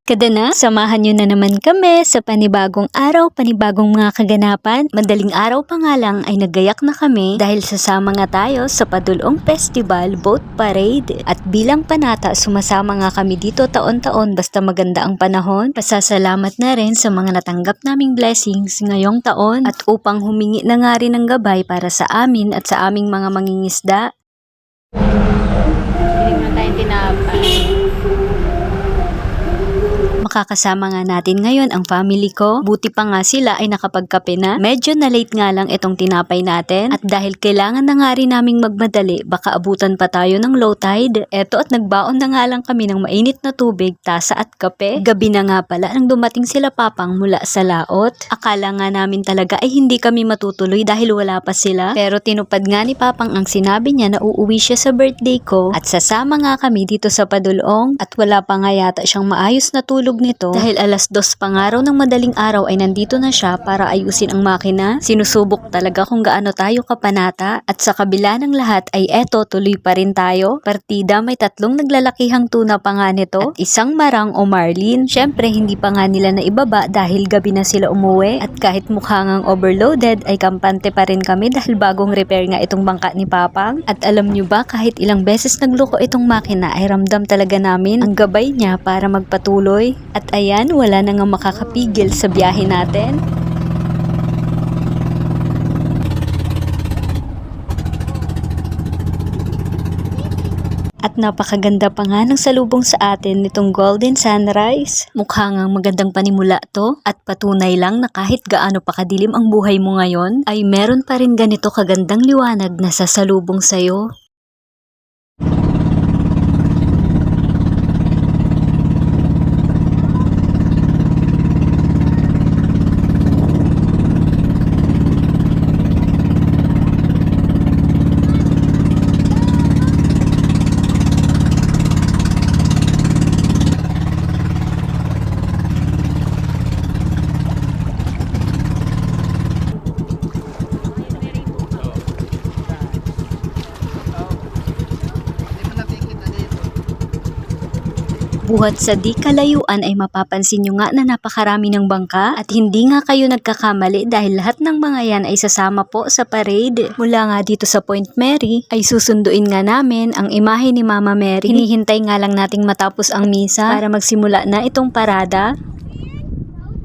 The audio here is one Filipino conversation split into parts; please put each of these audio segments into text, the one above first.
Kadana, samahan nyo na naman kami sa panibagong araw, panibagong mga kaganapan. Madaling araw pa nga lang ay nagayak na kami dahil sasama nga tayo sa Padulong Festival Boat Parade. At bilang panata, sumasama nga kami dito taon-taon basta maganda ang panahon. Pasasalamat na rin sa mga natanggap naming blessings ngayong taon at upang humingi na nga rin ng gabay para sa amin at sa aming mga mangingisda. Hindi mo tayong tinapay. Makakasama nga natin ngayon ang family ko. Buti pa nga sila ay nakapagkape na. Medyo na late nga lang itong tinapay natin. At dahil kailangan na nga rin naming magmadali, baka abutan pa tayo ng low tide. Eto at nagbaon na nga lang kami ng mainit na tubig, tasa at kape. Gabi na nga pala nang dumating sila papang mula sa laot. Akala nga namin talaga ay hindi kami matutuloy dahil wala pa sila. Pero tinupad nga ni papang ang sinabi niya na uuwi siya sa birthday ko. At sasama nga kami dito sa Padulong. At wala pa nga yata siyang maayos na tulog nito dahil alas 2 pa nga raw ng madaling araw ay nandito na siya para ayusin ang makina. Sinusubok talaga kung gaano tayo kapanata at sa kabila ng lahat ay eto tuloy pa rin tayo. Partida may 3 naglalakihang tuna pa nga nito at isang marang o marlin. Syempre hindi pa nga nila na ibaba dahil gabi na sila umuwi at kahit mukha ngang overloaded ay kampante pa rin kami dahil bagong repair nga itong bangka ni Papang. At alam nyo ba kahit ilang beses nagluko itong makina ay ramdam talaga namin ang gabay niya para magpatuloy. At ayan, wala na nga makakapigil sa biyahe natin. At napakaganda pa nga ng salubong sa atin nitong golden sunrise. Mukha ngang magandang panimula to at patunay lang na kahit gaano pa kadilim ang buhay mo ngayon, ay meron pa rin ganito kagandang liwanag na sasalubong sa'yo. Buhat sa di kalayuan ay mapapansin nyo nga na napakarami ng bangka at hindi nga kayo nagkakamali dahil lahat ng mga yan ay sasama po sa parade. Mula nga dito sa Point Mary ay susunduin nga namin ang imahe ni Mama Mary. Hinihintay nga lang nating matapos ang misa para magsimula na itong parada.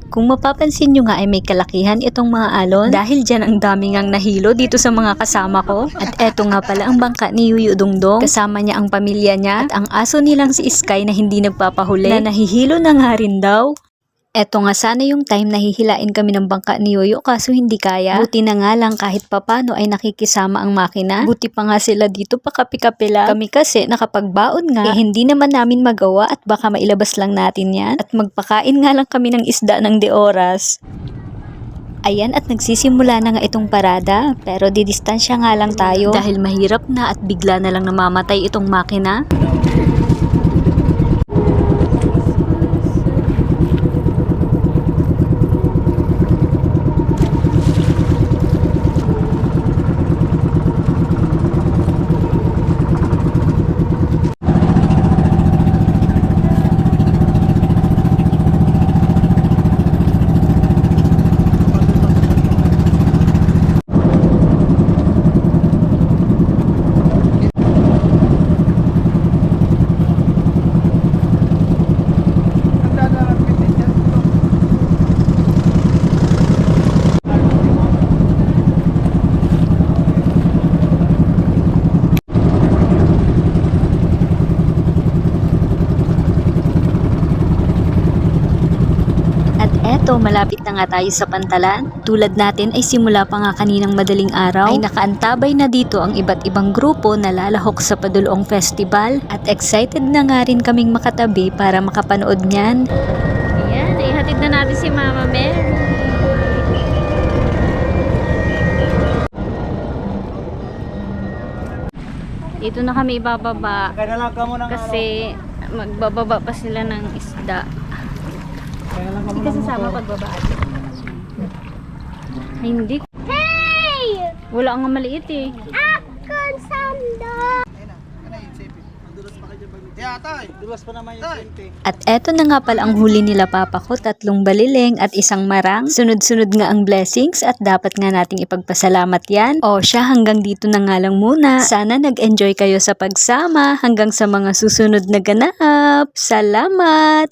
Kung mapapansin nyo nga ay may kalakihan itong mga alon dahil dyan ang dami ngang nahilo dito sa mga kasama ko. At eto nga pala ang bangka ni Yuyu Dongdong, kasama niya ang pamilya niya at ang aso nilang si Sky na hindi nagpapahuli na nahihilo na nga rin daw. Eto nga sana yung time na hihilain kami ng bangka ni Yoyo kaso hindi kaya. Buti na nga lang kahit papano ay nakikisama ang makina. Buti pa nga sila dito pakapi-kapi lang. Kami kasi nakapagbaon nga hindi naman namin magawa at baka mailabas lang natin yan. At magpakain nga lang kami ng isda ng de oras. Ayan at nagsisimula na nga itong parada pero didistansya nga lang tayo dahil mahirap na at bigla na lang namamatay itong makina. Eto, malapit na nga tayo sa Pantalan. Tulad natin ay simula pa nga kaninang madaling araw ay nakaantabay na dito ang iba't ibang grupo na lalahok sa Padulong Festival at excited na nga rin kaming makatabi para makapanood niyan. Ayan, ihatid na natin si Mama Mary. Dito na kami ibababa kasi magbababa pa sila ng isda. Hindi ka sasama pagbaba. Ay, hindi. Hey! Wala nga maliit eh. Akon sando! Dulas pa naman yung 20. At eto na nga pala ang huli nila papa ko, 3 baliling at 1 marang. Sunod-sunod nga ang blessings at dapat nga nating ipagpasalamat yan. O siya, hanggang dito na nga lang muna. Sana nag-enjoy kayo sa pagsama hanggang sa mga susunod na ganap. Salamat!